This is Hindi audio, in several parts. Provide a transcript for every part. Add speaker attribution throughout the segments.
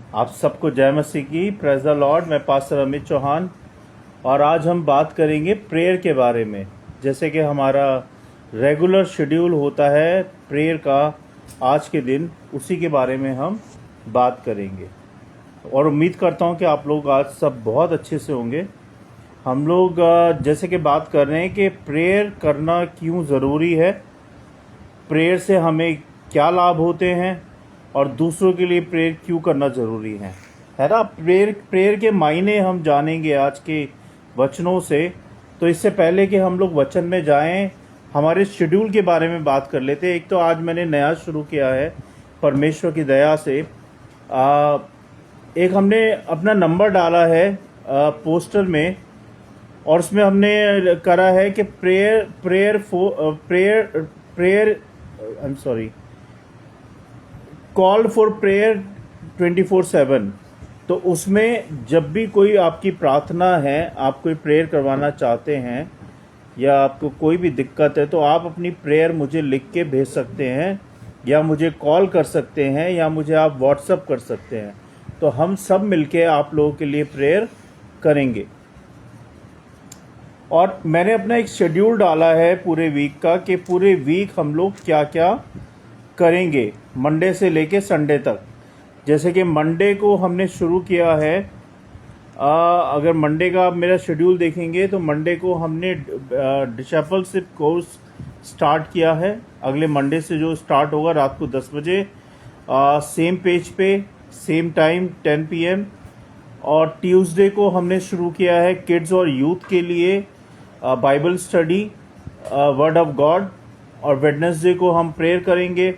Speaker 1: आप सबको जय मसीह की। Praise the Lord. मैं पास्टर अमित चौहान और आज हम बात करेंगे प्रेयर के बारे में। जैसे कि हमारा रेगुलर शेड्यूल होता है प्रेयर का, आज के दिन उसी के बारे में हम बात करेंगे और उम्मीद करता हूं कि आप लोग आज सब बहुत अच्छे से होंगे। हम लोग जैसे कि बात कर रहे हैं कि प्रेयर करना क्यों ज़रूरी है, प्रेयर से हमें क्या लाभ होते हैं और दूसरों के लिए प्रेयर क्यों करना ज़रूरी है ना। प्रेयर के मायने हम जानेंगे आज के वचनों से। तो इससे पहले कि हम लोग वचन में जाएं, हमारे शेड्यूल के बारे में बात कर लेते हैं। एक तो आज मैंने नया शुरू किया है परमेश्वर की दया से। एक हमने अपना नंबर डाला है पोस्टर में और उसमें हमने करा है कि कॉल फॉर प्रेयर 24/7। तो उसमें जब भी कोई आपकी प्रार्थना है, आप कोई प्रेयर करवाना चाहते हैं या आपको कोई भी दिक्कत है, तो आप अपनी प्रेयर मुझे लिख के भेज सकते हैं या मुझे कॉल कर सकते हैं या मुझे आप व्हाट्सअप कर सकते हैं। तो हम सब मिलके आप लोगों के लिए प्रेयर करेंगे। और मैंने अपना एक शेड्यूल डाला है पूरे वीक का कि पूरे वीक हम लोग क्या क्या करेंगे, मंडे से लेके संडे तक। जैसे कि मंडे को हमने शुरू किया है, अगर मंडे का आप मेरा शेड्यूल देखेंगे तो मंडे को हमने डिसाइपलशिप कोर्स स्टार्ट किया है। अगले मंडे से जो स्टार्ट होगा रात को 10 बजे, सेम पेज पे, सेम टाइम 10 PM। और ट्यूसडे को हमने शुरू किया है किड्स और यूथ के लिए Bible study, word of God. और वेडनेसडे को हम प्रेयर करेंगे।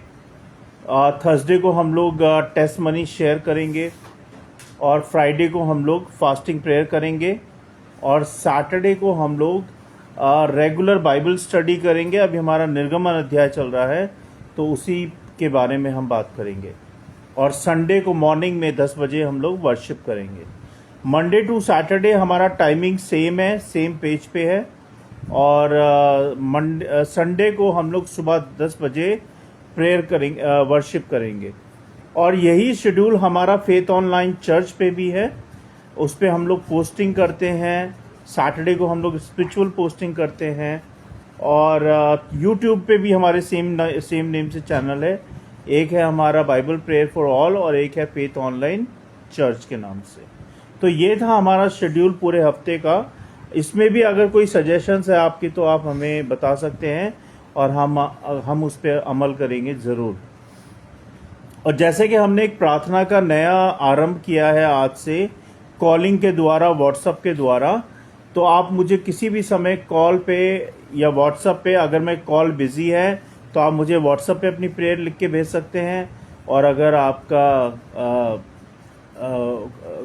Speaker 1: थर्सडे को हम लोग टेस्ट मनी शेयर करेंगे और फ्राइडे को हम लोग फास्टिंग प्रेयर करेंगे और सैटरडे को हम लोग रेगुलर बाइबल स्टडी करेंगे। अभी हमारा निर्गमन अध्याय चल रहा है तो उसी के बारे में हम बात करेंगे। और संडे को मॉर्निंग में 10 बजे हम लोग वर्शिप करेंगे। मंडे टू सैटरडे हमारा टाइमिंग सेम है, सेम पेज पे है। और संडे को हम लोग सुबह 10 बजे प्रेयर करेंगे, वर्शिप करेंगे। और यही शेड्यूल हमारा फेथ ऑनलाइन चर्च पे भी है, उस पे हम लोग पोस्टिंग करते हैं। सैटरडे को हम लोग स्पिरिचुअल पोस्टिंग करते हैं। और यूट्यूब पे भी हमारे सेम नेम से चैनल है। एक है हमारा बाइबल प्रेयर फॉर ऑल और एक है फेथ ऑनलाइन चर्च के नाम से। तो ये था हमारा शेड्यूल पूरे हफ्ते का। इसमें भी अगर कोई सजेशंस है आपकी तो आप हमें बता सकते हैं और हम उस पर अमल करेंगे ज़रूर। और जैसे कि हमने एक प्रार्थना का नया आरंभ किया है आज से, कॉलिंग के द्वारा, व्हाट्सएप के द्वारा। तो आप मुझे किसी भी समय कॉल पे या व्हाट्सएप पे, अगर मैं कॉल बिजी है तो आप मुझे व्हाट्सएप पे अपनी प्रेयर लिख के भेज सकते हैं। और अगर आपका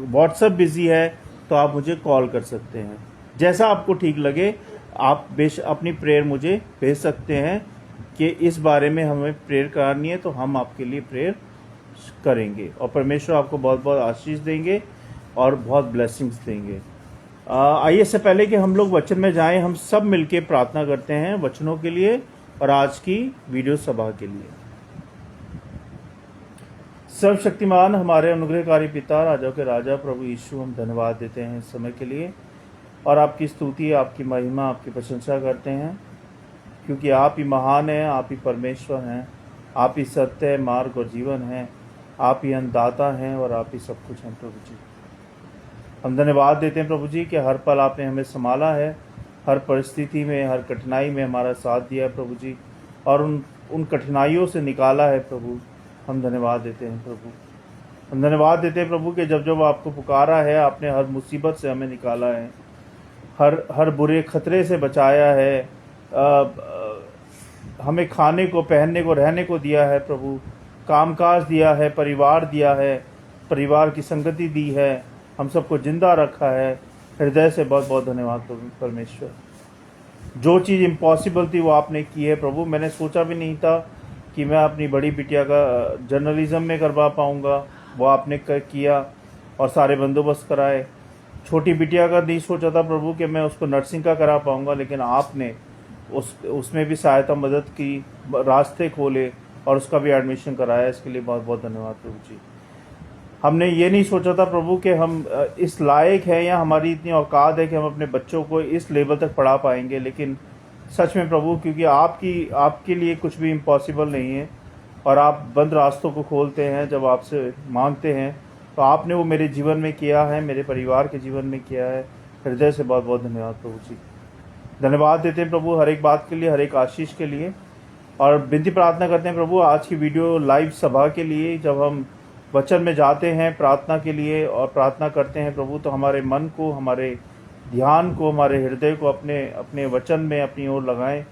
Speaker 1: व्हाट्सएप बिजी है तो आप मुझे कॉल कर सकते हैं। जैसा आपको ठीक लगे आप अपनी प्रेयर मुझे भेज सकते हैं कि इस बारे में हमें प्रेयर करनी है, तो हम आपके लिए प्रेयर करेंगे। और परमेश्वर आपको बहुत बहुत आशीष देंगे और बहुत ब्लेसिंग्स देंगे। आइए, इससे पहले कि हम लोग वचन में जाएं, हम सब मिलके प्रार्थना करते हैं वचनों के लिए और आज की वीडियो सभा के लिए। सर्वशक्तिमान हमारे अनुग्रहकारी पिता, राजाओं के राजा, प्रभु यीशु, हम धन्यवाद देते हैं इस समय के लिए और आपकी स्तुति, आपकी महिमा, आपकी प्रशंसा करते हैं, क्योंकि आप ही महान हैं, आप ही परमेश्वर हैं, आप ही सत्य, मार्ग और जीवन हैं, आप ही अन्नदाता हैं और आप ही सब कुछ हैं। प्रभु जी, हम धन्यवाद देते हैं प्रभु जी कि हर पल आपने हमें संभाला है, हर परिस्थिति में, हर कठिनाई में हमारा साथ दिया है प्रभु जी, और उन कठिनाइयों से निकाला है प्रभु। हम धन्यवाद देते हैं प्रभु। हम धन्यवाद देते हैं प्रभु कि जब जब आपको पुकारा है, आपने हर मुसीबत से हमें निकाला है, हर बुरे खतरे से बचाया है, हमें खाने को, पहनने को, रहने को दिया है प्रभु, कामकाज दिया है, परिवार दिया है, परिवार की संगति दी है, हम सबको जिंदा रखा है। हृदय से बहुत बहुत धन्यवाद प्रभु परमेश्वर। जो चीज़ इम्पॉसिबल थी वो आपने की है प्रभु। मैंने सोचा भी नहीं था कि मैं अपनी बड़ी बिटिया का जर्नलिज्म में करवा पाऊँगा, वो आपने किया और सारे बंदोबस्त कराए। छोटी बिटिया का नहीं सोचा था प्रभु कि मैं उसको नर्सिंग का करा पाऊँगा, लेकिन आपने उसमें भी सहायता, मदद की, रास्ते खोले और उसका भी एडमिशन कराया। इसके लिए बहुत बहुत धन्यवाद प्रभु जी। हमने ये नहीं सोचा था प्रभु कि हम इस लायक हैं या हमारी इतनी औकात है कि हम अपने बच्चों को इस लेवल तक पढ़ा पाएंगे, लेकिन सच में प्रभु, क्योंकि आपके लिए कुछ भी इम्पॉसिबल नहीं है और आप बंद रास्तों को खोलते हैं जब आपसे मांगते हैं, तो आपने वो मेरे जीवन में किया है, मेरे परिवार के जीवन में किया है। हृदय से बहुत बहुत धन्यवाद प्रभु जी। धन्यवाद देते हैं प्रभु हर एक बात के लिए, हर एक आशीष के लिए, और विनती प्रार्थना करते हैं प्रभु आज की वीडियो लाइव सभा के लिए। जब हम वचन में जाते हैं प्रार्थना के लिए और प्रार्थना करते हैं प्रभु, तो हमारे मन को, हमारे ध्यान को, हमारे हृदय को अपने अपने वचन में अपनी ओर लगाएं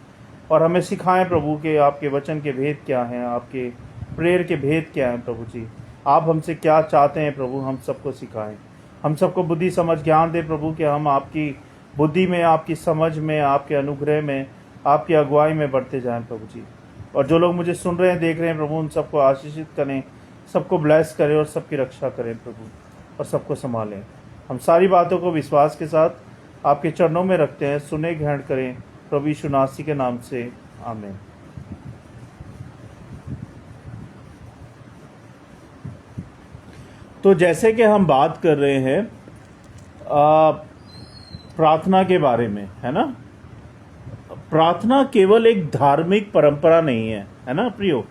Speaker 1: और हमें सिखाएं प्रभु कि आपके वचन के भेद क्या हैं, आपके प्रेयर के भेद क्या हैं प्रभु जी। आप हमसे क्या चाहते हैं प्रभु, हम सबको सिखाएं। हम सबको बुद्धि समझ ज्ञान दे प्रभु कि हम आपकी बुद्धि में, आपकी समझ में, आपके अनुग्रह में, आपकी अगुवाई में बढ़ते जाएं प्रभु जी। और जो लोग मुझे सुन रहे हैं, देख रहे हैं प्रभु, उन सबको आशीषित करें, सबको ब्लेस करें और सबकी रक्षा करें प्रभु, और सबको संभालें। हम सारी बातों को विश्वास के साथ आपके चरणों में रखते हैं। सुने ग्रहण करें प्रभु यीशु नासी के नाम से, आमीन। तो जैसे कि हम बात कर रहे हैं प्रार्थना के बारे में, है ना। प्रार्थना केवल एक धार्मिक परंपरा नहीं है, है ना प्रियो,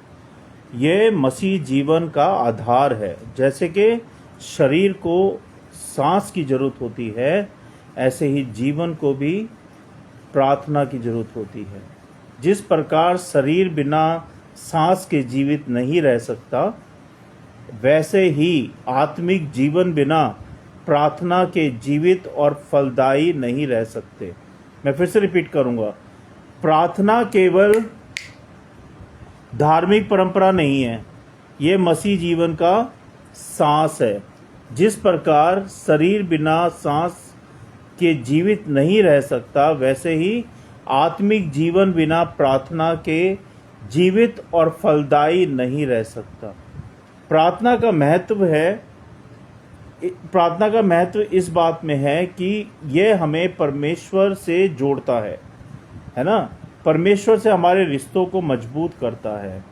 Speaker 1: ये मसीह जीवन का आधार है। जैसे कि शरीर को सांस की जरूरत होती है, ऐसे ही जीवन को भी प्रार्थना की जरूरत होती है। जिस प्रकार शरीर बिना सांस के जीवित नहीं रह सकता, वैसे ही आत्मिक जीवन बिना प्रार्थना के जीवित और फलदायी नहीं रह सकते। मैं फिर से रिपीट करूंगा, प्रार्थना केवल धार्मिक परंपरा नहीं है, ये मसीह जीवन का सांस है। जिस प्रकार शरीर बिना सांस के जीवित नहीं रह सकता, वैसे ही आत्मिक जीवन बिना प्रार्थना के जीवित और फलदायी नहीं रह सकता। प्रार्थना का महत्व इस बात में है कि यह हमें परमेश्वर से जोड़ता है ना। परमेश्वर से हमारे रिश्तों को मजबूत करता है।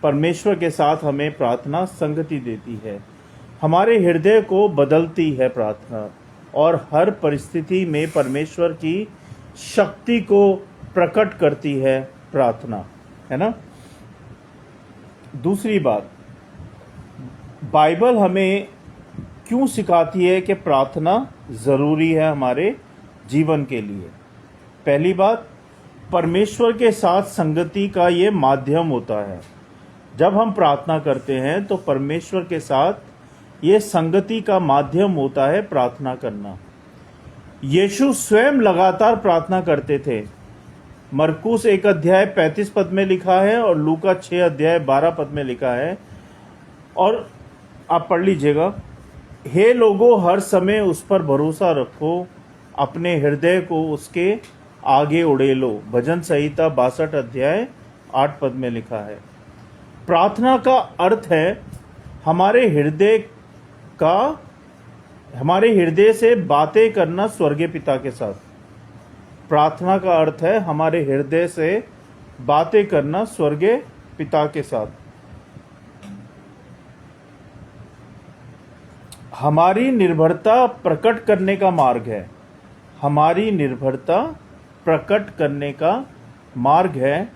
Speaker 1: परमेश्वर के साथ हमें प्रार्थना संगति देती है, हमारे हृदय को बदलती है प्रार्थना, और हर परिस्थिति में परमेश्वर की शक्ति को प्रकट करती है प्रार्थना, है ना। दूसरी बात, बाइबल हमें क्यों सिखाती है कि प्रार्थना ज़रूरी है हमारे जीवन के लिए। पहली बात, परमेश्वर के साथ संगति का ये माध्यम होता है। जब हम प्रार्थना करते हैं तो परमेश्वर के साथ ये संगति का माध्यम होता है प्रार्थना करना। यीशु स्वयं लगातार प्रार्थना करते थे। मरकुस 1 अध्याय 35 पद में लिखा है और लूका 6 अध्याय 12 पद में लिखा है, और आप पढ़ लीजिएगा। हे लोगों, हर समय उस पर भरोसा रखो, अपने हृदय को उसके आगे उड़ेलो। भजन संहिता 62 अध्याय 8 पद में लिखा है। प्रार्थना का अर्थ है हमारे हृदय से बातें करना स्वर्गीय पिता के साथ। प्रार्थना का अर्थ है हमारे हृदय से बातें करना स्वर्गीय पिता के साथ। हमारी निर्भरता प्रकट करने का मार्ग है। हमारी निर्भरता प्रकट करने का मार्ग है।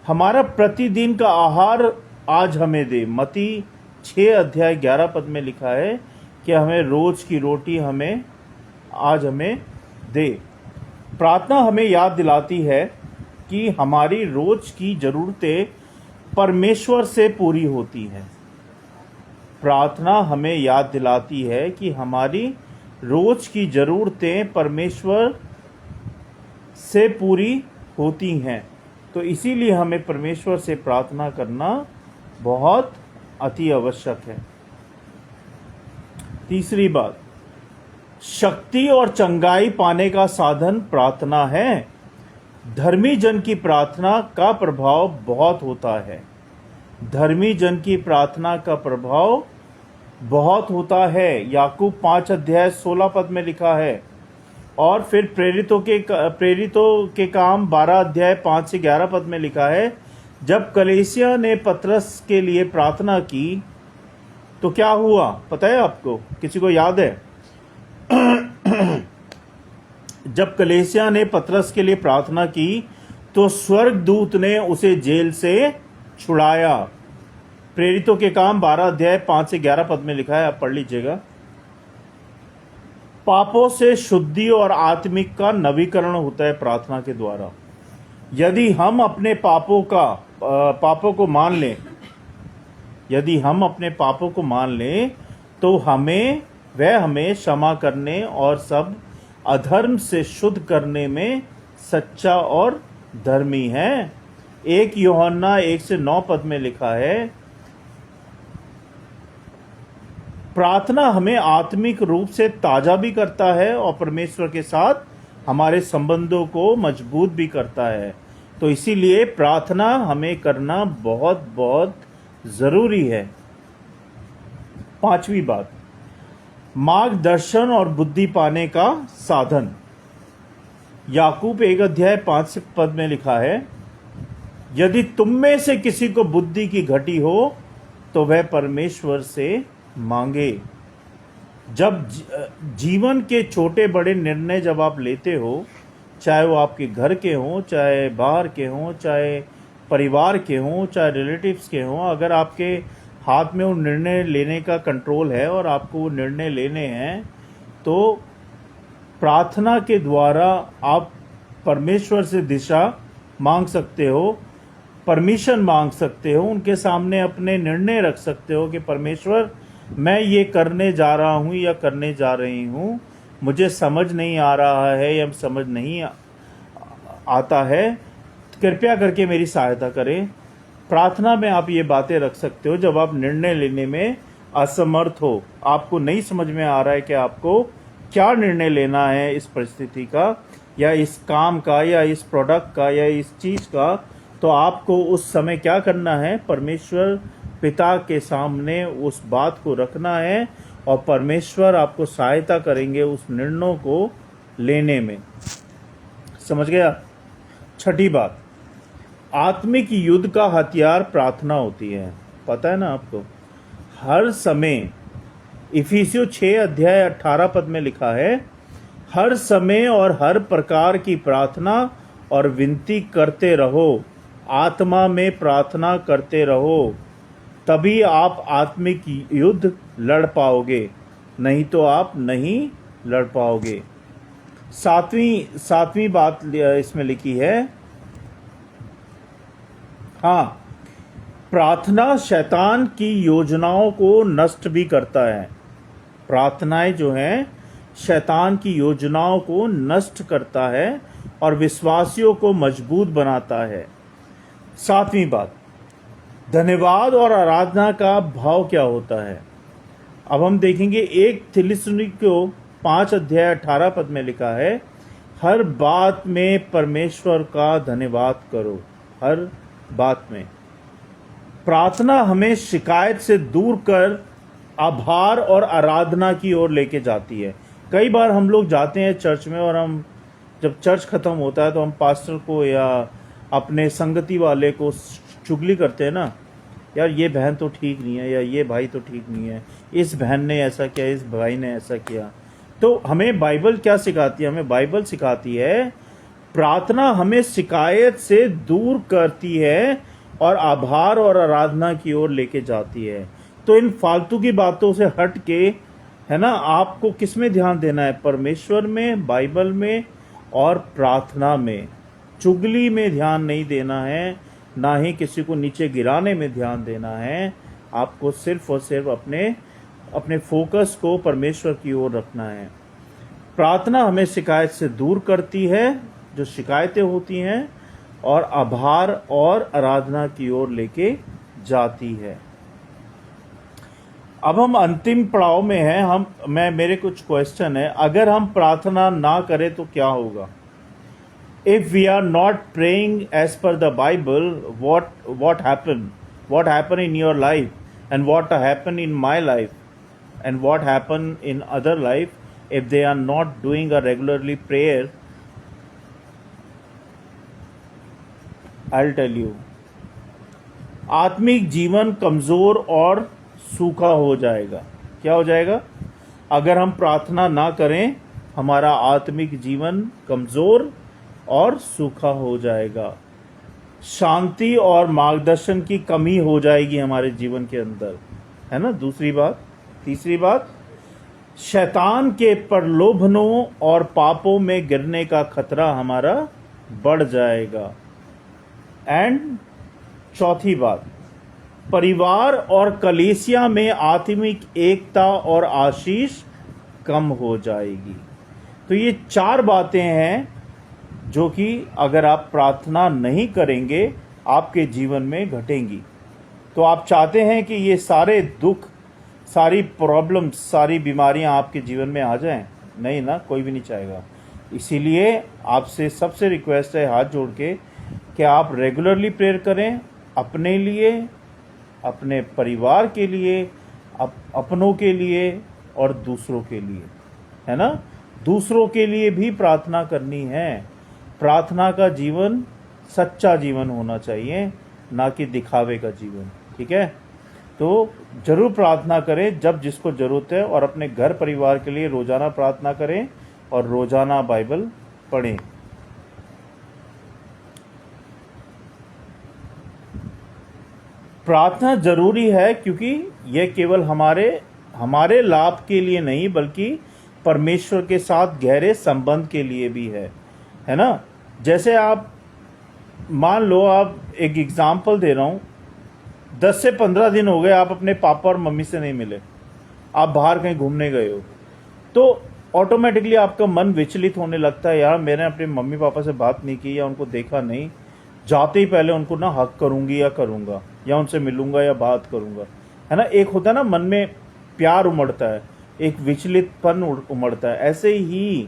Speaker 1: हमारा प्रतिदिन का आहार आज हमें दे। मत्ती 6 अध्याय 11 पद में लिखा है कि हमें रोज की रोटी आज हमें दे। प्रार्थना हमें याद दिलाती है कि हमारी रोज की जरूरतें परमेश्वर से पूरी होती हैं। प्रार्थना हमें याद दिलाती है कि हमारी रोज की जरूरतें परमेश्वर से पूरी होती हैं। तो इसीलिए हमें परमेश्वर से प्रार्थना करना बहुत अति आवश्यक है। तीसरी बात, शक्ति और चंगाई पाने का साधन प्रार्थना है। धर्मी जन की प्रार्थना का प्रभाव बहुत होता है। धर्मी जन की प्रार्थना का प्रभाव बहुत होता है। याकूब 5 अध्याय 16 पद में लिखा है, और फिर प्रेरितों के काम 12 अध्याय 5 से 11 पद में लिखा है, जब कलीसिया ने पतरस के लिए प्रार्थना की तो क्या हुआ पता है आपको, किसी को याद है? जब कलीसिया ने पतरस के लिए प्रार्थना की तो स्वर्गदूत ने उसे जेल से छुड़ाया। प्रेरितों के काम 12 अध्याय 5 से 11 पद में लिखा है, आप पढ़ लीजिएगा। पापों से शुद्धि और आत्मिक का नवीकरण होता है प्रार्थना के द्वारा। यदि हम अपने पापों को मान लें, यदि हम अपने पापों को मान लें तो वह हमें क्षमा करने और सब अधर्म से शुद्ध करने में सच्चा और धर्मी है। 1 यूहन्ना 1 से 9 पद में लिखा है, प्रार्थना हमें आत्मिक रूप से ताजा भी करता है और परमेश्वर के साथ हमारे संबंधों को मजबूत भी करता है। तो इसीलिए प्रार्थना हमें करना बहुत बहुत जरूरी है। 5वीं बात, मार्गदर्शन और बुद्धि पाने का साधन। याकूब 1 अध्याय 5 पद में लिखा है, यदि तुम में से किसी को बुद्धि की घटी हो तो वह परमेश्वर से मांगे। जब जीवन के छोटे बड़े निर्णय जब आप लेते हो, चाहे वो आपके घर के हों, चाहे बाहर के हों, चाहे परिवार के हों, चाहे रिलेटिव्स के हों, अगर आपके हाथ में वो निर्णय लेने का कंट्रोल है और आपको वो निर्णय लेने हैं, तो प्रार्थना के द्वारा आप परमेश्वर से दिशा मांग सकते हो, परमिशन मांग सकते हो, उनके सामने अपने निर्णय रख सकते हो कि परमेश्वर मैं ये करने जा रहा हूँ या करने जा रही हूँ, मुझे समझ नहीं आ रहा है या समझ नहीं आता है, कृपया करके मेरी सहायता करें। प्रार्थना में आप ये बातें रख सकते हो जब आप निर्णय लेने में असमर्थ हो, आपको नहीं समझ में आ रहा है कि आपको क्या निर्णय लेना है इस परिस्थिति का या इस काम का या इस प्रोडक्ट का या इस चीज़ का, तो आपको उस समय क्या करना है, परमेश्वर पिता के सामने उस बात को रखना है और परमेश्वर आपको सहायता करेंगे उस निर्णय को लेने में। समझ गया? 6ठी बात, आत्मिक युद्ध का हथियार प्रार्थना होती है। पता है ना आपको? हर समय इफिसियों 6 अध्याय 18 पद में लिखा है, हर समय और हर प्रकार की प्रार्थना और विनती करते रहो, आत्मा में प्रार्थना करते रहो, तभी आप आत्मिक युद्ध लड़ पाओगे, नहीं तो आप नहीं लड़ पाओगे। 7वीं बात इसमें लिखी है, हाँ, प्रार्थना शैतान की योजनाओं को नष्ट भी करता है। प्रार्थनाएं जो हैं शैतान की योजनाओं को नष्ट करता है और विश्वासियों को मजबूत बनाता है। 7वीं बात, धन्यवाद और आराधना का भाव क्या होता है। अब हम देखेंगे 1 थिस्सलुनीकियों 5 अध्याय 18 पद में लिखा है, हर बात में परमेश्वर का धन्यवाद करो। हर बात में प्रार्थना हमें शिकायत से दूर कर आभार और आराधना की ओर लेके जाती है। कई बार हम लोग जाते हैं चर्च में और हम जब चर्च खत्म होता है तो हम पास्टर को या अपने संगति वाले को चुगली करते हैं ना, यार ये बहन तो ठीक नहीं है या ये भाई तो ठीक नहीं है, इस बहन ने ऐसा किया, इस भाई ने ऐसा किया। तो हमें बाइबल क्या सिखाती है? हमें बाइबल सिखाती है प्रार्थना हमें शिकायत से दूर करती है और आभार और आराधना की ओर लेके जाती है। तो इन फालतू की बातों से हट के, है ना, आपको किस में ध्यान देना है? परमेश्वर में, बाइबल में और प्रार्थना में। चुगली में ध्यान नहीं देना है, ना ही किसी को नीचे गिराने में ध्यान देना है। आपको सिर्फ और सिर्फ अपने फोकस को परमेश्वर की ओर रखना है। प्रार्थना हमें शिकायत से दूर करती है, जो शिकायतें होती हैं, और आभार और आराधना की ओर लेके जाती है। अब हम अंतिम पड़ाव में हैं। मेरे कुछ क्वेश्चन है। अगर हम प्रार्थना ना करें तो क्या होगा? If we are not praying as per the Bible, what happen in your life, and what happen in my life, and what happen in other life if they are not doing a regularly prayer? I'll tell you. आत्मिक जीवन कमजोर और सूखा हो जाएगा। क्या हो जाएगा? अगर हम प्रार्थना ना करें, हमारा आत्मिक जीवन कमज़ोर और सूखा हो जाएगा। शांति और मार्गदर्शन की कमी हो जाएगी हमारे जीवन के अंदर, है ना। दूसरी बात, तीसरी बात, शैतान के प्रलोभनों और पापों में गिरने का खतरा हमारा बढ़ जाएगा। एंड चौथी बात, परिवार और कलीसिया में आत्मिक एकता और आशीष कम हो जाएगी। तो ये 4 बातें हैं जो कि अगर आप प्रार्थना नहीं करेंगे आपके जीवन में घटेंगी। तो आप चाहते हैं कि ये सारे दुख, सारी प्रॉब्लम्स, सारी बीमारियां आपके जीवन में आ जाएं? नहीं ना, कोई भी नहीं चाहेगा। इसीलिए आपसे सबसे रिक्वेस्ट है हाथ जोड़ के कि आप रेगुलरली प्रेयर करें, अपने लिए, अपने परिवार के लिए, अपनों के लिए और दूसरों के लिए, है ना। दूसरों के लिए भी प्रार्थना करनी है। प्रार्थना का जीवन सच्चा जीवन होना चाहिए, ना कि दिखावे का जीवन, ठीक है। तो जरूर प्रार्थना करें जब जिसको ज़रूरत है, और अपने घर परिवार के लिए रोज़ाना प्रार्थना करें और रोज़ाना बाइबल पढ़ें। प्रार्थना जरूरी है क्योंकि यह केवल हमारे लाभ के लिए नहीं बल्कि परमेश्वर के साथ गहरे संबंध के लिए भी है ना। जैसे आप मान लो, आप एक एग्जाम्पल दे रहा हूँ, 10 से 15 दिन हो गए आप अपने पापा और मम्मी से नहीं मिले, आप बाहर कहीं घूमने गए हो, तो ऑटोमेटिकली आपका मन विचलित होने लगता है, यार मैंने अपने मम्मी पापा से बात नहीं की या उनको देखा नहीं, जाते ही पहले उनको ना हक करूंगी या करूंगा या उनसे मिलूंगा या बात करूंगा, है ना। एक होता है ना मन में प्यार उमड़ता है, एक विचलितपन उमड़ता है। ऐसे ही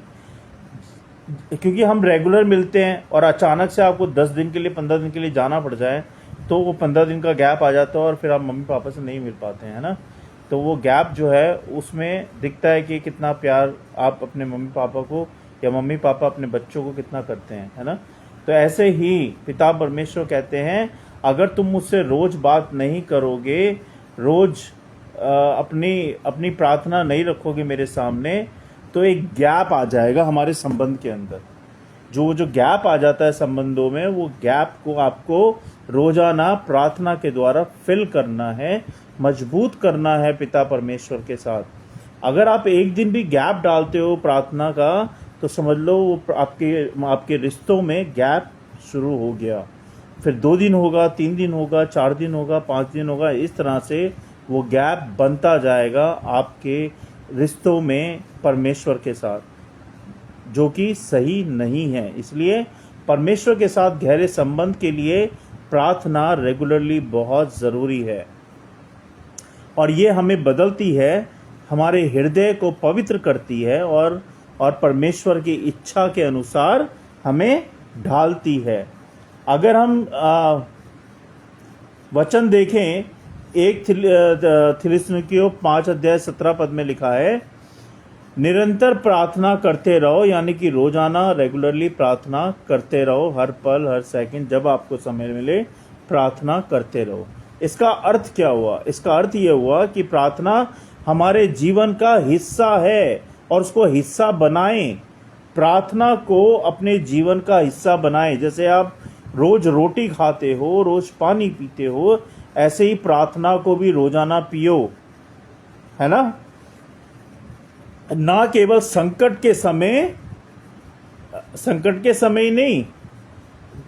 Speaker 1: क्योंकि हम रेगुलर मिलते हैं और अचानक से आपको 10 दिन के लिए, 15 दिन के लिए जाना पड़ जाए, तो वो 15 दिन का गैप आ जाता है और फिर आप मम्मी पापा से नहीं मिल पाते हैं, है ना। तो वो गैप जो है उसमें दिखता है कि कितना प्यार आप अपने मम्मी पापा को या मम्मी पापा अपने बच्चों को कितना करते हैं, है ना। तो ऐसे ही पिता परमेश्वर कहते हैं, अगर तुम मुझसे रोज बात नहीं करोगे, रोज अपनी प्रार्थना नहीं रखोगे मेरे सामने, तो एक गैप आ जाएगा हमारे संबंध के अंदर। जो गैप आ जाता है संबंधों में, वो गैप को आपको रोजाना प्रार्थना के द्वारा फिल करना है, मजबूत करना है पिता परमेश्वर के साथ। अगर आप एक दिन भी गैप डालते हो प्रार्थना का, तो समझ लो वो आपके रिश्तों में गैप शुरू हो गया। फिर 2 दिन होगा, 3 दिन होगा, 4 दिन होगा, 5 दिन होगा, इस तरह से वो गैप बनता जाएगा आपके रिश्तों में परमेश्वर के साथ, जो कि सही नहीं है। इसलिए परमेश्वर के साथ गहरे संबंध के लिए प्रार्थना रेगुलरली बहुत ज़रूरी है, और ये हमें बदलती है, हमारे हृदय को पवित्र करती है और परमेश्वर की इच्छा के अनुसार हमें ढालती है। अगर हम वचन देखें, 1 थिस्सलुनीकियों 5 अध्याय 17 पद में लिखा है, निरंतर प्रार्थना करते रहो, यानी कि रोजाना रेगुलरली प्रार्थना करते रहो, हर पल हर सेकंड जब आपको समय मिले प्रार्थना करते रहो। इसका अर्थ क्या हुआ? इसका अर्थ यह हुआ कि प्रार्थना हमारे जीवन का हिस्सा है और उसको हिस्सा बनाएं। प्रार्थना को अपने जीवन का हिस्सा बनाएं। जैसे आप रोज रोटी खाते हो, रोज पानी पीते हो, ऐसे ही प्रार्थना को भी रोजाना पियो, है ना केवल संकट के समय ही नहीं,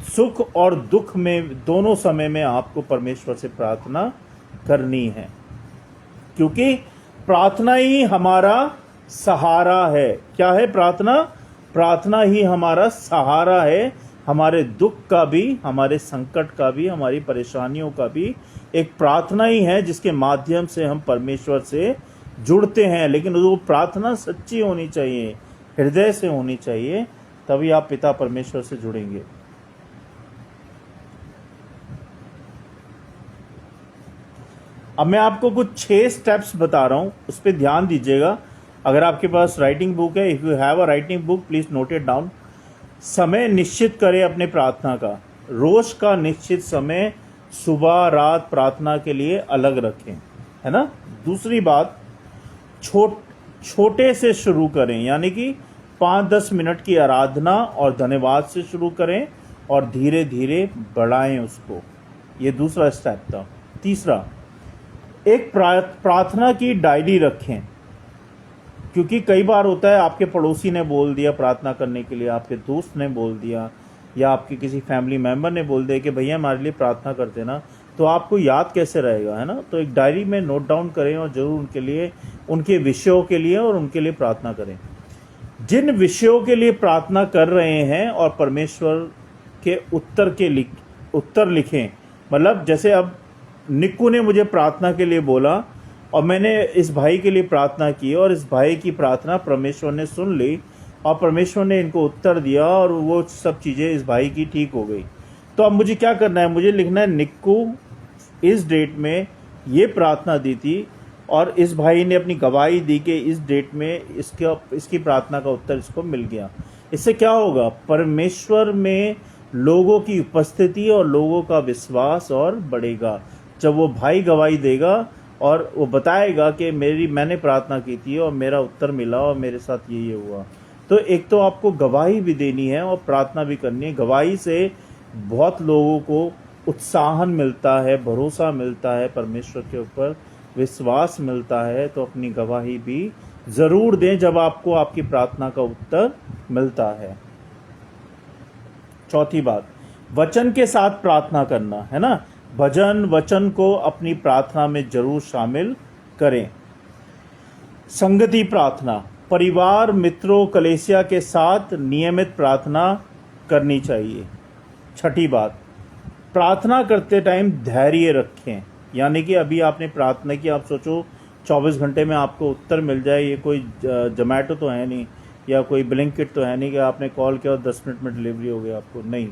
Speaker 1: सुख और दुख में, दोनों समय में आपको परमेश्वर से प्रार्थना करनी है, क्योंकि प्रार्थना ही हमारा सहारा है। क्या है प्रार्थना? प्रार्थना ही हमारा सहारा है, हमारे दुख का भी, हमारे संकट का भी, हमारी परेशानियों का भी। एक प्रार्थना ही है जिसके माध्यम से हम परमेश्वर से जुड़ते हैं, लेकिन वो प्रार्थना सच्ची होनी चाहिए, हृदय से होनी चाहिए, तभी आप पिता परमेश्वर से जुड़ेंगे। अब मैं आपको कुछ 6 स्टेप्स बता रहा हूं, उस पर ध्यान दीजिएगा। अगर आपके पास राइटिंग बुक है, if you have a writing book please note it down. समय निश्चित करें अपने प्रार्थना का, रोज का निश्चित समय सुबह रात प्रार्थना के लिए अलग रखें। है ना। दूसरी बात, छोटे से शुरू करें, यानी कि 5-10 मिनट की आराधना और धन्यवाद से शुरू करें और धीरे धीरे बढ़ाएं उसको। ये दूसरा स्टेप था। तीसरा, एक प्रार्थना की डायरी रखें, क्योंकि कई बार होता है आपके पड़ोसी ने बोल दिया प्रार्थना करने के लिए, आपके दोस्त ने बोल दिया, या आपके किसी फैमिली मेंबर ने बोल दिया कि भैया हमारे लिए प्रार्थना करते ना, तो आपको याद कैसे रहेगा, है ना। तो एक डायरी में नोट डाउन करें और ज़रूर उनके लिए, उनके विषयों के लिए और उनके लिए प्रार्थना करें। जिन विषयों के लिए प्रार्थना कर रहे हैं और परमेश्वर के उत्तर लिखें। मतलब जैसे अब निक्कू ने मुझे प्रार्थना के लिए बोला और मैंने इस भाई के लिए प्रार्थना की और इस भाई की प्रार्थना परमेश्वर ने सुन ली और परमेश्वर ने इनको उत्तर दिया और वो सब चीज़ें इस भाई की ठीक हो गई। तो अब मुझे क्या करना है, मुझे लिखना है निक्कू इस डेट में ये प्रार्थना दी थी और इस भाई ने अपनी गवाही दी कि इस डेट में इसकी प्रार्थना का उत्तर इसको मिल गया। इससे क्या होगा, परमेश्वर में लोगों की उपस्थिति और लोगों का विश्वास और बढ़ेगा। जब वो भाई गवाही देगा और वो बताएगा कि मैंने प्रार्थना की थी और मेरा उत्तर मिला और मेरे साथ ये हुआ। तो एक तो आपको गवाही भी देनी है और प्रार्थना भी करनी है। गवाही से बहुत लोगों को उत्साहन मिलता है, भरोसा मिलता है, परमेश्वर के ऊपर विश्वास मिलता है। तो अपनी गवाही भी ज़रूर दें जब आपको आपकी प्रार्थना का उत्तर मिलता है। चौथी बात, वचन के साथ प्रार्थना करना, है ना। भजन वचन को अपनी प्रार्थना में जरूर शामिल करें। संगति प्रार्थना, परिवार मित्रों कलीसिया के साथ नियमित प्रार्थना करनी चाहिए। छठी बात, प्रार्थना करते टाइम धैर्य रखें, यानी कि अभी आपने प्रार्थना की, आप सोचो 24 घंटे में आपको उत्तर मिल जाए। ये कोई जोमेटो तो है नहीं या कोई ब्लिंकिट तो है नहीं कि आपने कॉल किया और 10 मिनट में डिलीवरी हो गई आपको, नहीं।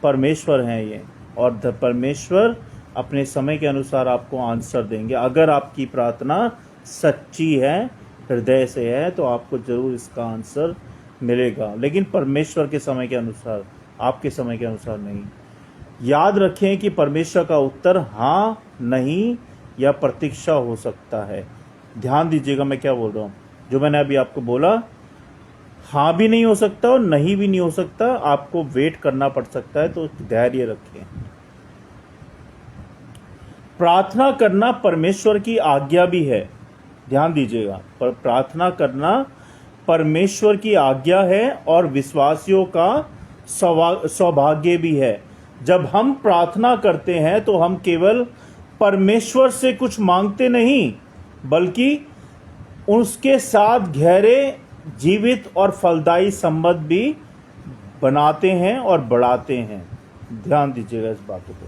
Speaker 1: परमेश्वर हैं ये, और परमेश्वर अपने समय के अनुसार आपको आंसर देंगे। अगर आपकी प्रार्थना सच्ची है, हृदय से है, तो आपको ज़रूर इसका आंसर मिलेगा, लेकिन परमेश्वर के समय के अनुसार, आपके समय के अनुसार नहीं। याद रखें कि परमेश्वर का उत्तर हाँ, नहीं या प्रतीक्षा हो सकता है। ध्यान दीजिएगा मैं क्या बोल रहा हूँ। जो मैंने अभी आपको बोला, हाँ भी नहीं हो सकता और नहीं भी नहीं हो सकता, आपको वेट करना पड़ सकता है, तो धैर्य रखें। प्रार्थना करना परमेश्वर की आज्ञा भी है, ध्यान दीजिएगा। पर प्रार्थना करना परमेश्वर की आज्ञा है और विश्वासियों का सौभाग्य भी है। जब हम प्रार्थना करते हैं तो हम केवल परमेश्वर से कुछ मांगते नहीं, बल्कि उसके साथ गहरे, जीवित और फलदायी संबंध भी बनाते हैं और बढ़ाते हैं। ध्यान दीजिएगा इस बातों को।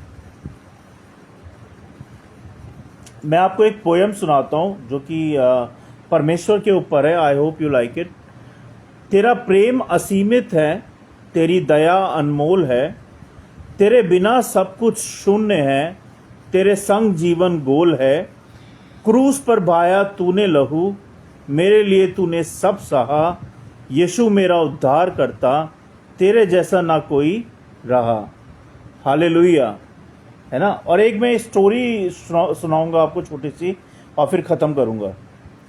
Speaker 1: मैं आपको एक पोयम सुनाता हूं जो कि परमेश्वर के ऊपर है। I hope you like it. तेरा प्रेम असीमित है, तेरी दया अनमोल है, तेरे बिना सब कुछ शून्य है, तेरे संग जीवन गोल है। क्रूस पर बहाया तूने लहू, मेरे लिए तूने सब सहा। यीशु मेरा उद्धार करता, तेरे जैसा ना कोई रहा। हालेलुया, है ना। और एक मैं स्टोरी सुनाऊंगा आपको छोटी सी और फिर ख़त्म करूंगा,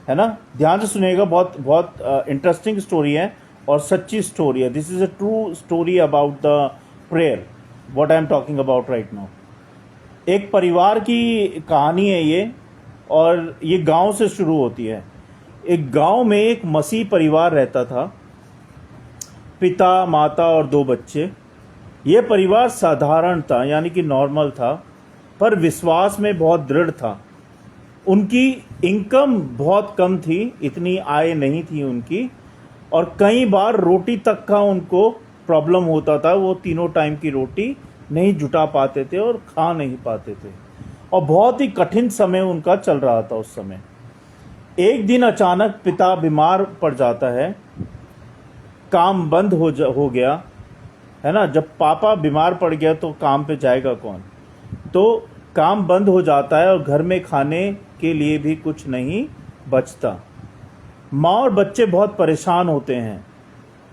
Speaker 1: है ना। ध्यान से सुनिएगा, बहुत बहुत इंटरेस्टिंग स्टोरी है और सच्ची स्टोरी है। This is a true story about the prayer, what I am talking about right now. एक परिवार की कहानी है ये, और ये गांव से शुरू होती है। एक गांव में एक मसीह परिवार रहता था, पिता, माता और 2 बच्चे। ये परिवार साधारण था, यानी कि नॉर्मल था, पर विश्वास में बहुत दृढ़ था। उनकी इनकम बहुत कम थी, इतनी आय नहीं थी उनकी, और कई बार रोटी तक का उनको प्रॉब्लम होता था। वो तीनों टाइम की रोटी नहीं जुटा पाते थे और खा नहीं पाते थे, और बहुत ही कठिन समय उनका चल रहा था उस समय। एक दिन अचानक पिता बीमार पड़ जाता है, काम बंद हो गया, है ना। जब पापा बीमार पड़ गया तो काम पे जाएगा कौन, तो काम बंद हो जाता है और घर में खाने के लिए भी कुछ नहीं बचता। माँ और बच्चे बहुत परेशान होते हैं,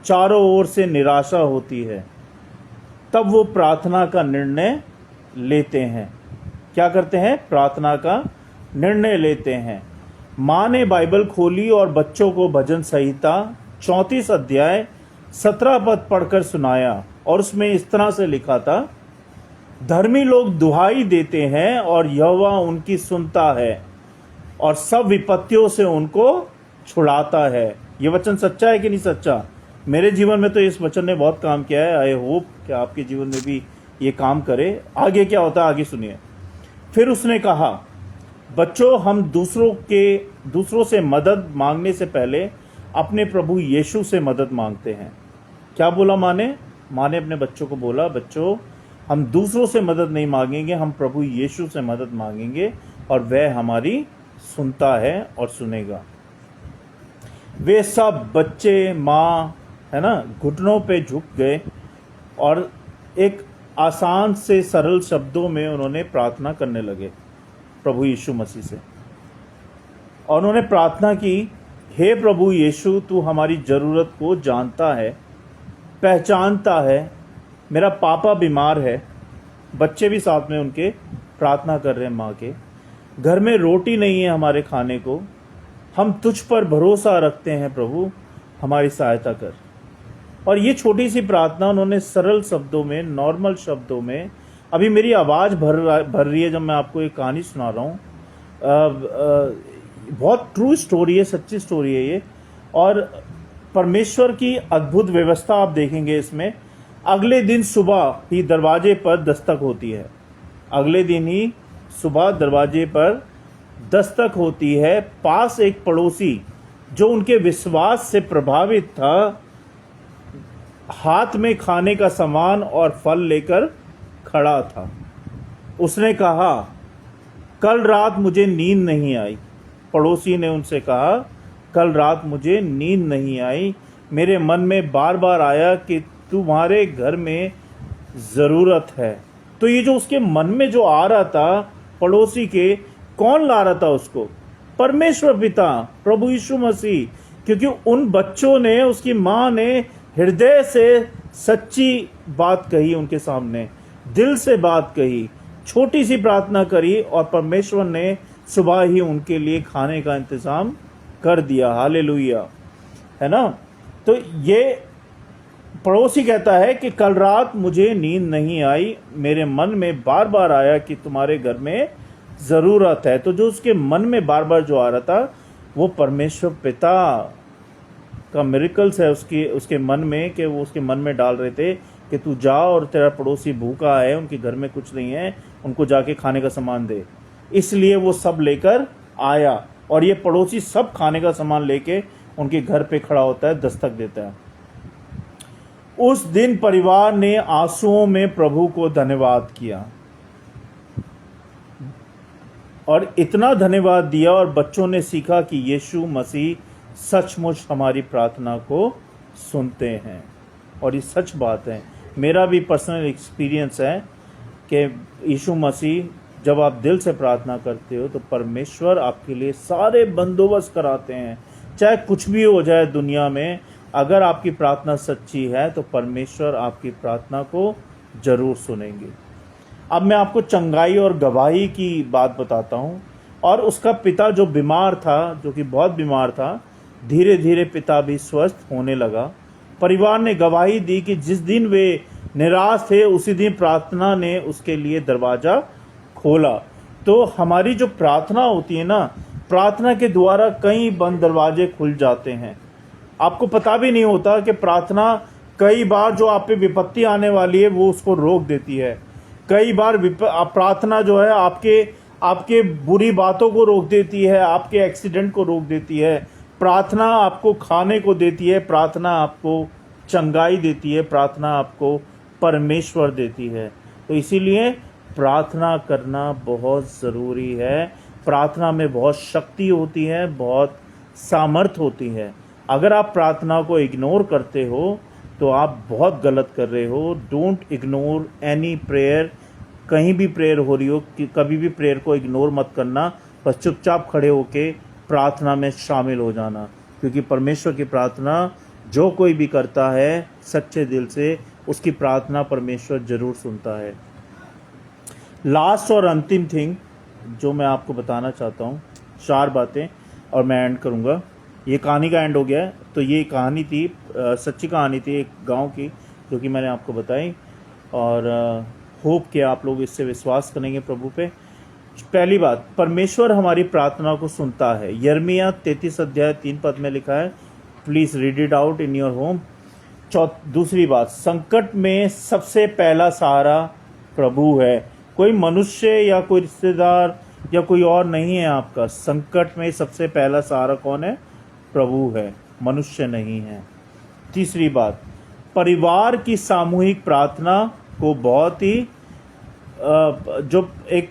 Speaker 1: चारों ओर से निराशा होती है। तब वो प्रार्थना का निर्णय लेते हैं। क्या करते हैं? प्रार्थना का निर्णय लेते हैं। माँ ने बाइबल खोली और बच्चों को भजन संहिता 34 अध्याय 17 पद पढ़कर सुनाया और उसमें इस तरह से लिखा था, धर्मी लोग दुहाई देते हैं और यहोवा उनकी सुनता है और सब विपत्तियों से उनको छुड़ाता है। ये वचन सच्चा है कि नहीं सच्चा? मेरे जीवन में तो इस वचन ने बहुत काम किया है। आई होप कि आपके जीवन में भी ये काम करे। आगे क्या होता है, आगे सुनिए। फिर उसने कहा, बच्चों, हम दूसरों से मदद मांगने से पहले अपने प्रभु यीशु से मदद मांगते हैं। क्या बोला माँ ने? माँ ने अपने बच्चों को बोला, बच्चों, हम दूसरों से मदद नहीं मांगेंगे, हम प्रभु यीशु से मदद मांगेंगे और वह हमारी सुनता है और सुनेगा। वे सब बच्चे, माँ, है ना, घुटनों पे झुक गए और एक आसान से सरल शब्दों में उन्होंने प्रार्थना करने लगे प्रभु यीशु मसीह से। और उन्होंने प्रार्थना की, हे प्रभु यीशु, तू हमारी ज़रूरत को जानता है, पहचानता है। मेरा पापा बीमार है। बच्चे भी साथ में उनके प्रार्थना कर रहे हैं माँ के। घर में रोटी नहीं है हमारे खाने को। हम तुझ पर भरोसा रखते हैं प्रभु, हमारी सहायता कर। और ये छोटी सी प्रार्थना उन्होंने सरल शब्दों में, नॉर्मल शब्दों में, अभी मेरी आवाज़ भर रही है जब मैं आपको एक कहानी सुना रहा हूँ। बहुत ट्रू स्टोरी है, सच्ची स्टोरी है ये। और परमेश्वर की अद्भुत व्यवस्था आप देखेंगे इसमें। अगले दिन सुबह ही दरवाजे पर दस्तक होती है। अगले दिन ही सुबह दरवाजे पर दस्तक होती है। पास एक पड़ोसी जो उनके विश्वास से प्रभावित था, हाथ में खाने का सामान और फल लेकर खड़ा था। उसने कहा, कल रात मुझे नींद नहीं आई। पड़ोसी ने उनसे कहा, कल रात मुझे नींद नहीं आई। मेरे मन में बार बार आया कि तुम्हारे घर में ज़रूरत है। तो ये जो उसके मन में जो आ रहा था पड़ोसी के, कौन ला रहा था उसको? परमेश्वर पिता, प्रभु यीशु मसीह। क्योंकि उन बच्चों ने, उसकी माँ ने हृदय से सच्ची बात कही, उनके सामने दिल से बात कही, छोटी सी प्रार्थना करी और परमेश्वर ने सुबह ही उनके लिए खाने का इंतज़ाम कर दिया। हालेलुया, है ना। तो ये पड़ोसी कहता है कि कल रात मुझे नींद नहीं आई, मेरे मन में बार बार आया कि तुम्हारे घर में ज़रूरत है। तो जो उसके मन में बार बार जो आ रहा था वो परमेश्वर पिता का मिरेकल्स है उसके मन में, कि वो उसके मन में डाल रहे थे कि तू जा और तेरा पड़ोसी भूखा है, उनके घर में कुछ नहीं है, उनको जाके खाने का सामान दे। इसलिए वो सब लेकर आया और ये पड़ोसी सब खाने का सामान लेके उनके घर पे खड़ा होता है, दस्तक देता है। उस दिन परिवार ने आंसुओं में प्रभु को धन्यवाद किया और इतना धन्यवाद दिया और बच्चों ने सीखा कि यीशु मसीह सचमुच हमारी प्रार्थना को सुनते हैं। और ये सच बात है, मेरा भी पर्सनल एक्सपीरियंस है कि यीशु मसीह, जब आप दिल से प्रार्थना करते हो तो परमेश्वर आपके लिए सारे बंदोबस्त कराते हैं। चाहे कुछ भी हो जाए दुनिया में, अगर आपकी प्रार्थना सच्ची है तो परमेश्वर आपकी प्रार्थना को जरूर सुनेंगे। अब मैं आपको चंगाई और गवाही की बात बताता हूँ। और उसका पिता जो बीमार था, जो कि बहुत बीमार था, धीरे धीरे पिता भी स्वस्थ होने लगा। परिवार ने गवाही दी कि जिस दिन वे निराश थे उसी दिन प्रार्थना ने उसके लिए दरवाज़ा खोला। तो हमारी जो प्रार्थना होती है ना, प्रार्थना के द्वारा कई बंद दरवाजे खुल जाते हैं। आपको पता भी नहीं होता कि प्रार्थना कई बार जो आप पे विपत्ति आने वाली है वो उसको रोक देती है। कई बार प्रार्थना जो है आपके बुरी बातों को रोक देती है, आपके एक्सीडेंट को रोक देती है। प्रार्थना आपको खाने को देती है, प्रार्थना आपको चंगाई देती है, प्रार्थना आपको परमेश्वर देती है। तो इसीलिए प्रार्थना करना बहुत ज़रूरी है। प्रार्थना में बहुत शक्ति होती है, बहुत सामर्थ होती है। अगर आप प्रार्थना को इग्नोर करते हो तो आप बहुत गलत कर रहे हो। Don't ignore any prayer. कहीं भी प्रेयर हो रही हो, कभी भी प्रेयर को इग्नोर मत करना, बस चुपचाप खड़े होके प्रार्थना में शामिल हो जाना। क्योंकि परमेश्वर की प्रार्थना जो कोई भी करता है सच्चे दिल से, उसकी प्रार्थना परमेश्वर जरूर सुनता है। लास्ट और अंतिम थिंग जो मैं आपको बताना चाहता हूँ, 4 बातें, और मैं एंड करूँगा। ये कहानी का एंड हो गया है। तो ये कहानी थी, सच्ची कहानी थी एक गांव की, जो कि मैंने आपको बताई, और होप कि आप लोग इससे विश्वास करेंगे प्रभु पे। पहली बात, परमेश्वर हमारी प्रार्थना को सुनता है। यिर्मयाह 33 अध्याय 3 पद में लिखा है। Please read it out in your home. दूसरी बात, संकट में सबसे पहला सहारा प्रभु है। कोई मनुष्य या कोई रिश्तेदार या कोई और नहीं है आपका। संकट में सबसे पहला सहारा कौन है? प्रभु है, मनुष्य नहीं है। तीसरी बात, परिवार की सामूहिक प्रार्थना को बहुत ही जो एक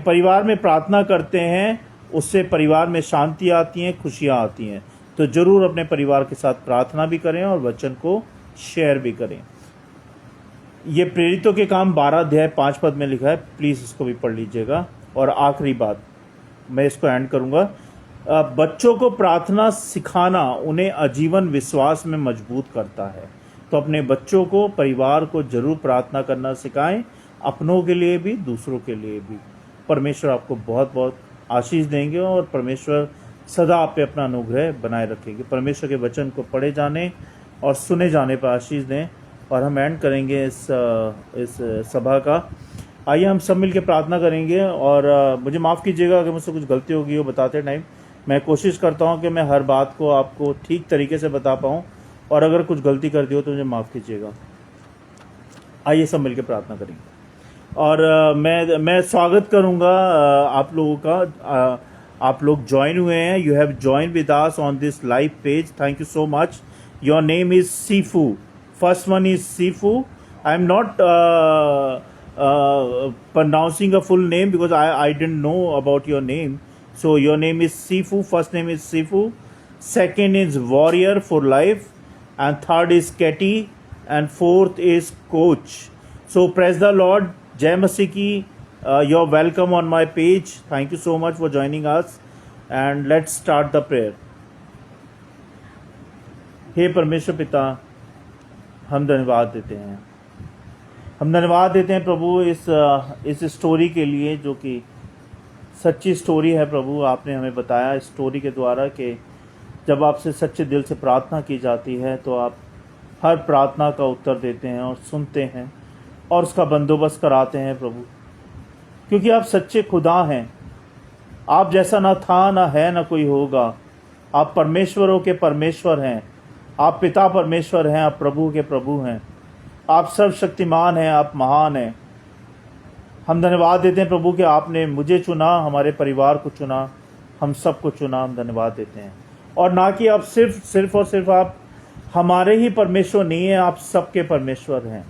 Speaker 1: परिवार में प्रार्थना करते हैं, उससे परिवार में शांति आती है, खुशियाँ आती हैं। तो ज़रूर अपने परिवार के साथ प्रार्थना भी करें और वचन को शेयर भी करें। ये प्रेरितों के काम 12 अध्याय 5 पद में लिखा है, प्लीज़ इसको भी पढ़ लीजिएगा। और आखिरी बात, मैं इसको एंड करूँगा। बच्चों को प्रार्थना सिखाना उन्हें आजीवन विश्वास में मजबूत करता है। तो अपने बच्चों को, परिवार को ज़रूर प्रार्थना करना सिखाएं, अपनों के लिए भी, दूसरों के लिए भी। परमेश्वर आपको बहुत बहुत आशीष देंगे और परमेश्वर सदा आप पे अपना अनुग्रह बनाए रखेंगे। परमेश्वर के वचन को पढ़े जाने और सुने जाने पर आशीष दें। और हम एंड करेंगे इस सभा का। आइए हम सब मिल के प्रार्थना करेंगे। और मुझे माफ़ कीजिएगा अगर मुझसे कुछ गलती होगी वो बताते टाइम। मैं कोशिश करता हूँ कि मैं हर बात को आपको ठीक तरीके से बता पाऊँ, और अगर कुछ गलती कर दी हो तो मुझे माफ़ कीजिएगा। आइए सब मिल के प्रार्थना करेंगे। और मैं स्वागत करूँगा आप लोगों का। आप लोग ज्वाइन हुए हैं। You have join with us on this live page. Thank you so much. Your name is Seefu. First one is Seefu. I am not pronouncing a full name because I didn't know about your name. So your name is Sifu. First name is Sifu. Second is Warrior for Life, and third is Ketty, and fourth is Coach. So praise the Lord. Jai Masih ki. You're welcome on my page. Thank you so much for joining us. And let's start the prayer. हे परमेश्वर पिता, हम धन्यवाद देते हैं। हम धन्यवाद देते हैं प्रभु इस स्टोरी के लिए, जो कि सच्ची स्टोरी है प्रभु। आपने हमें बताया इस स्टोरी के द्वारा कि जब आपसे सच्चे दिल से प्रार्थना की जाती है तो आप हर प्रार्थना का उत्तर देते हैं और सुनते हैं और उसका बंदोबस्त कराते हैं प्रभु, क्योंकि आप सच्चे खुदा हैं। आप जैसा ना था, ना है, ना कोई होगा। आप परमेश्वरों के परमेश्वर हैं। आप पिता परमेश्वर हैं। आप प्रभु के प्रभु हैं। आप सर्वशक्तिमान हैं। आप महान हैं। हम धन्यवाद देते हैं प्रभु कि आपने मुझे चुना, हमारे परिवार को चुना, हम सबको चुना। हम धन्यवाद देते हैं। और ना कि आप सिर्फ और सिर्फ आप हमारे ही परमेश्वर नहीं हैं, आप सबके परमेश्वर हैं।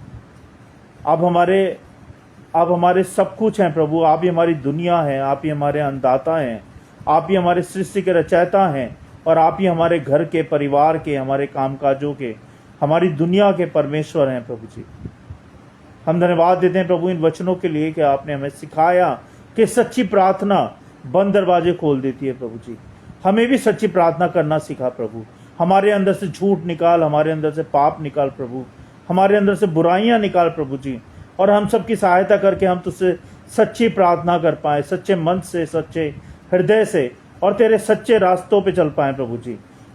Speaker 1: आप हमारे सब कुछ हैं प्रभु। आप ही हमारी दुनिया हैं। आप ही हमारे अन्नदाता हैं। आप ही हमारे सृष्टि के रचयिता हैं। और आप ही हमारे घर के, परिवार के, हमारे कामकाजों के, हमारी दुनिया के परमेश्वर हैं प्रभु जी। हम धन्यवाद देते हैं प्रभु इन वचनों के लिए कि आपने हमें सिखाया कि सच्ची प्रार्थना बंद दरवाजे खोल देती है प्रभु जी। हमें भी सच्ची प्रार्थना करना सिखा प्रभु। हमारे अंदर से झूठ निकाल, हमारे अंदर से पाप निकाल प्रभु, हमारे अंदर से बुराइयां निकाल प्रभु जी। और हम सबकी सहायता करके हम तुझसे सच्ची प्रार्थना कर पाए, सच्चे मन से, सच्चे हृदय से, और तेरे सच्चे रास्तों पे चल पाए प्रभु जी।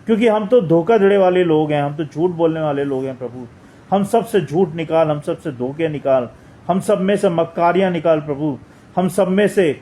Speaker 1: क्योंकि हम तो धोखाधड़ी वाले लोग हैं, हम तो झूठ बोलने वाले लोग हैं प्रभु। हम सब से झूठ निकाल, हम सब से धोखे निकाल, हम सब में से मक्कारियां निकाल प्रभु। हम सब में से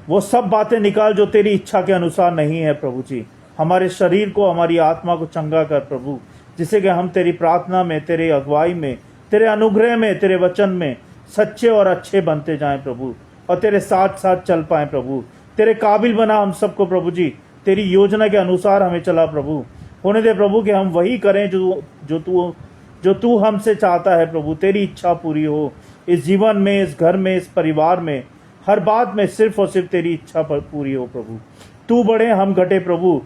Speaker 1: वो सब बातें निकाल जो तेरी इच्छा के अनुसार नहीं है प्रभु जी। हमारे शरीर को, हमारी आत्मा को चंगा कर प्रभु, जिससे कि हम तेरी प्रार्थना में, तेरी अगुवाई में, तेरे अनुग्रह में, तेरे वचन में सच्चे और अच्छे बनते जाएं प्रभु, और तेरे साथ साथ चल पाएं प्रभु। तेरे काबिल बना हम सबको प्रभु जी। तेरी योजना के अनुसार हमें चला प्रभु। होने दे प्रभु कि हम वही करें जो तू हमसे चाहता है प्रभु। तेरी इच्छा पूरी हो इस जीवन में, इस घर में, इस परिवार में, हर बात में सिर्फ और सिर्फ तेरी इच्छा पूरी हो प्रभु। तू बढ़े, हम घटे प्रभु।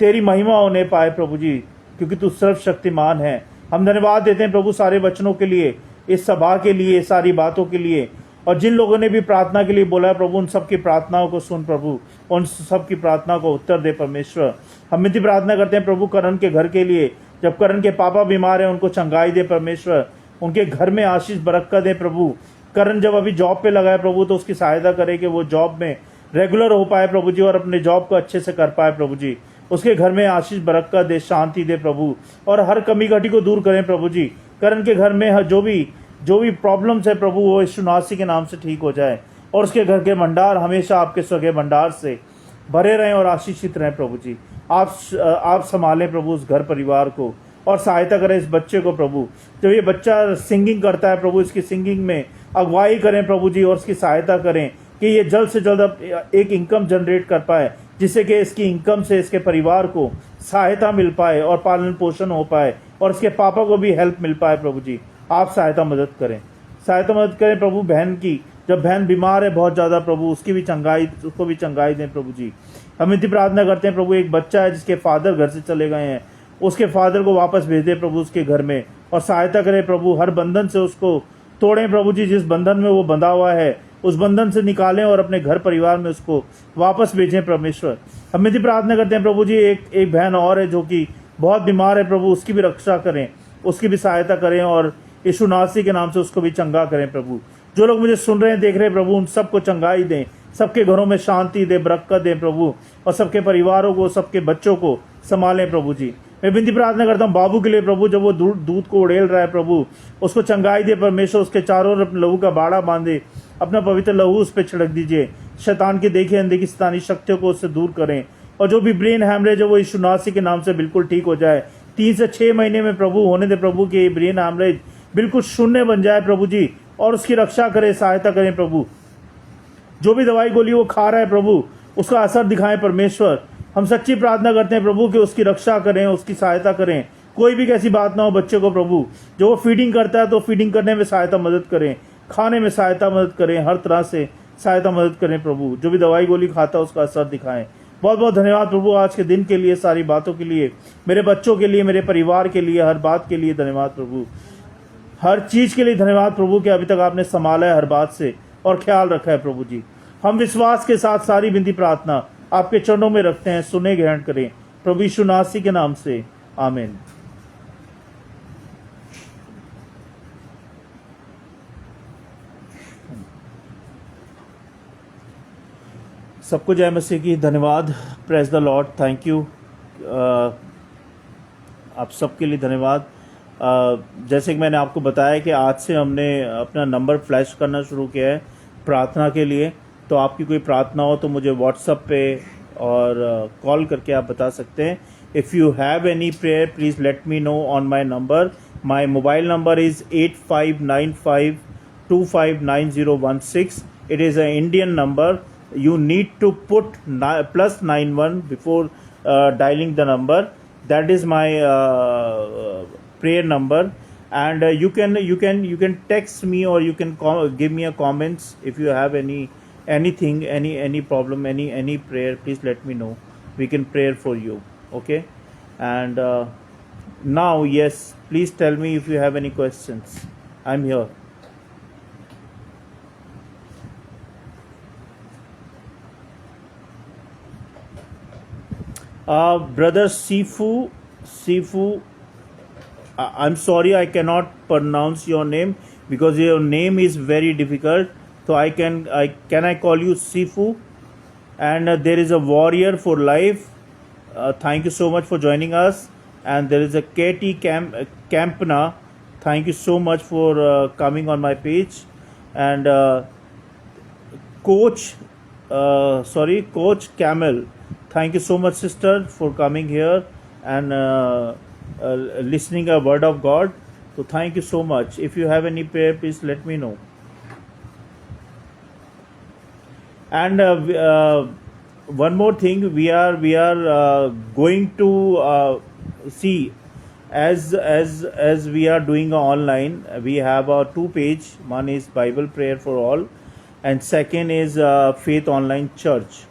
Speaker 1: तेरी महिमा होने पाए प्रभु जी, क्योंकि तू सर्वशक्तिमान है। हम धन्यवाद देते हैं प्रभु सारे वचनों के लिए, इस सभा के लिए, सारी बातों के लिए, और जिन लोगों ने भी प्रार्थना के लिए बोला है प्रभु, उन सबकी प्रार्थनाओं को सुन प्रभु, उन सबकी प्रार्थना को उत्तर दे परमेश्वर। हम मित्ती प्रार्थना करते हैं प्रभु करण के घर के लिए। जब करण के पापा बीमार हैं, उनको चंगाई दे परमेश्वर, उनके घर में आशीष बरकत दे प्रभु। करण जब अभी जॉब पे लगा है प्रभु, तो उसकी सहायता करें कि वो जॉब में रेगुलर हो पाए प्रभु जी, और अपने जॉब को अच्छे से कर पाए प्रभु जी। उसके घर में आशीष बरकत दे, शांति दे प्रभु, और हर कमी घटी को दूर करें प्रभु जी। करण के घर में जो भी प्रॉब्लम्स है प्रभु, वो यीशु मसीह के नाम से ठीक हो जाए, और उसके घर के भंडार हमेशा आपके स्वर्गीय भंडार से भरे रहें और आशीषित रहें प्रभु जी। आप संभालें प्रभु उस घर परिवार को, और सहायता करें इस बच्चे को प्रभु। जब ये बच्चा सिंगिंग करता है प्रभु, इसकी सिंगिंग में अगुवाई करें प्रभु जी, और इसकी सहायता करें कि ये जल्द से जल्द एक इनकम जनरेट कर पाए, जिससे कि इसकी इनकम से इसके परिवार को सहायता मिल पाए और पालन पोषण हो पाए, और इसके पापा को भी हेल्प मिल पाए प्रभु जी। आप सहायता मदद करें प्रभु बहन की। जब बहन बीमार है बहुत ज़्यादा प्रभु, उसको भी चंगाई दें प्रभु जी। हम इतनी प्रार्थना करते हैं प्रभु, एक बच्चा है जिसके फादर घर से चले गए हैं, उसके फादर को वापस भेज दे प्रभु उसके घर में, और सहायता करें प्रभु। हर बंधन से उसको तोड़ें प्रभु जी, जिस बंधन में वो बंधा हुआ है उस बंधन से निकालें, और अपने घर परिवार में उसको वापस भेजें परमेश्वर। हम इतनी प्रार्थना करते हैं प्रभु जी, एक बहन और है जो कि बहुत बीमार है प्रभु, उसकी भी रक्षा करें, उसकी भी सहायता करें, और यीशु मसीह के नाम से उसको भी चंगा करें प्रभु। जो लोग मुझे सुन रहे हैं, देख रहे हैं प्रभु, उन सबको चंगाई दें, सबके घरों में शांति दे, बरकत दें प्रभु, और सबके परिवारों को, सबके बच्चों को संभालें प्रभु जी। मैं विनती प्रार्थना करता हूँ बाबू के लिए प्रभु, जब वो दूध को उड़ेल रहा है प्रभु, उसको चंगाई दे परमेश्वर, उसके चारों ओर लहू का बाड़ा बांधे, अपना पवित्र लहू उस पर छिड़क दीजिए। शैतान की देखी अनदेखी शैतानी शक्तियों को उससे दूर करें, और जो भी ब्रेन हैमरेज है वो यीशु मसीह के नाम से बिल्कुल ठीक हो जाए। 3 से 6 महीने में प्रभु होने दे प्रभु कि ब्रेन हैमरेज बिल्कुल शून्य बन जाए प्रभु जी, और उसकी रक्षा करें, सहायता करें प्रभु। जो भी दवाई गोली वो खा रहा है प्रभु, उसका असर दिखाएं परमेश्वर। हम सच्ची प्रार्थना करते हैं प्रभु कि उसकी रक्षा करें, उसकी सहायता करें, कोई भी कैसी बात ना हो बच्चे को प्रभु। जो वो फीडिंग करता है तो फीडिंग करने में सहायता मदद करें, खाने में सहायता मदद करें, हर तरह से सहायता मदद करें प्रभु। जो भी दवाई गोली खाता है उसका असर दिखाएं। बहुत बहुत धन्यवाद प्रभु आज के दिन के लिए, सारी बातों के लिए, मेरे बच्चों के लिए, मेरे परिवार के लिए, हर बात के लिए धन्यवाद प्रभु। हर चीज के लिए धन्यवाद प्रभु कि अभी तक आपने संभाला है हर बात से और ख्याल रखा है प्रभु जी। हम विश्वास के साथ सारी विनती प्रार्थना आपके चरणों में रखते हैं, सुने ग्रहण करें प्रभु यीशु मसीह के नाम से, आमीन। सबको जय मसीह की, धन्यवाद, praise the Lord, thank you. आप सबके लिए धन्यवाद। जैसे कि मैंने आपको बताया कि आज से हमने अपना नंबर फ्लैश करना शुरू किया है प्रार्थना के लिए। तो आपकी कोई प्रार्थना हो तो मुझे व्हाट्सएप पे और कॉल करके आप बता सकते हैं। If you have any prayer please let me know on my number. My mobile number is 8595259016। It is a Indian number. You need to put +91 before dialing the number. That is my prayer number, and you can text me, or you can give me a comments if you have anything, any problem, any prayer. Please let me know. We can pray for you. Okay, and now yes, please tell me if you have any questions. I'm here. Brother Sifu, I'm sorry I cannot pronounce your name because your name is very difficult. So can I call you Sifu? And there is a Warrior for Life. Thank you so much for joining us. And there is a Katie Campna. Thank you so much for coming on my page. And Coach Camel. Thank you so much, sister, for coming here and listening a word of God. So thank you so much. If you have any prayer, please let me know. And one more thing, we are going to see as we are doing online. We have 2 pages. One is Bible Prayer for All, and second is Faith Online Church.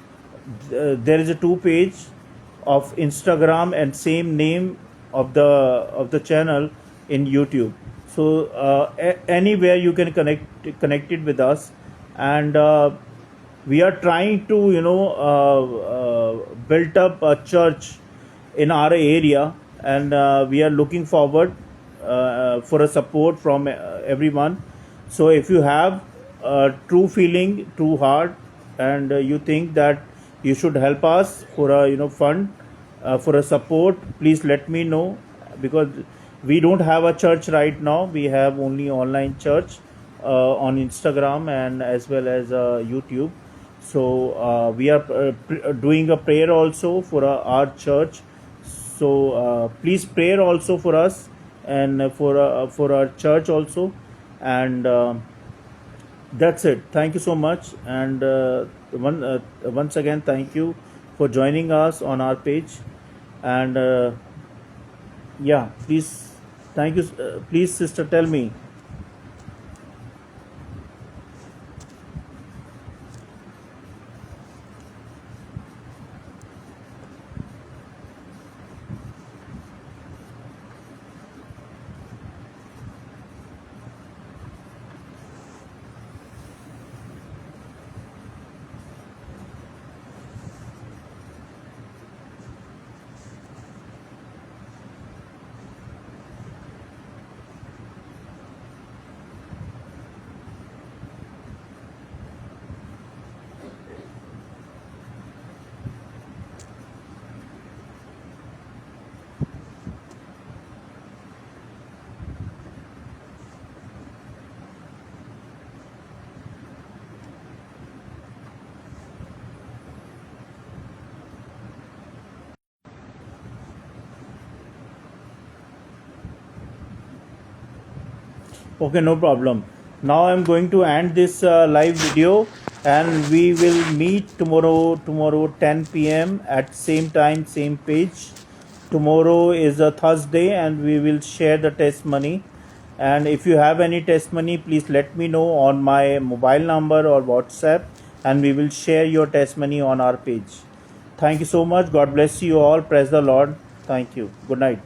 Speaker 1: There is a 2 page of Instagram and same name of the channel in YouTube. So anywhere you can connect it with us, and we are trying to build up a church in our area, and we are looking forward for a support from everyone. So if you have true feeling, true heart, and you think that you should help us for a fund, for a support, please let me know, because we don't have a church right now. We have only online church on Instagram and as well as YouTube. So we are doing a prayer also for our church. So please pray also for us and for our church also. And that's it. Thank you so much. And once again, thank you for joining us on our page. And yeah, please, thank you. Please, sister, tell me. Okay, no problem. Now I'm going to end this live video, and we will meet tomorrow 10 p.m. at same time, same page. Tomorrow is a Thursday, and we will share the testimony. And if you have any testimony, please let me know on my mobile number or WhatsApp, and we will share your testimony on our page. Thank you so much. God bless you all. Praise the Lord. Thank you. Good night.